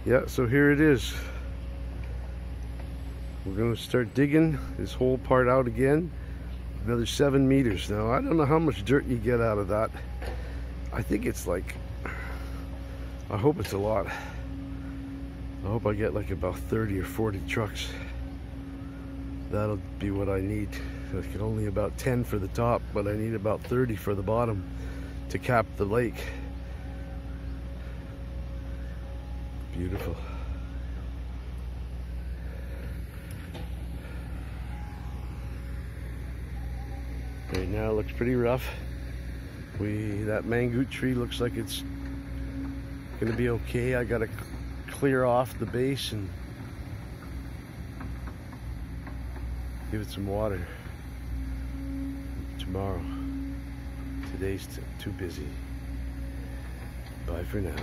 Yeah, so here it is. We're going to start digging this whole part out again. Another 7 meters. Now, I don't know how much dirt you get out of that. I think it's like, I hope it's a lot. I hope I get like about 30 or 40 trucks. That'll be what I need. I get only about 10 for the top, but I need about 30 for the bottom to cap the lake. Beautiful. Right now it looks pretty rough. That mangoot tree looks like it's gonna be okay. I gotta clear off the base and give it some water tomorrow. Today's too busy. Bye for now.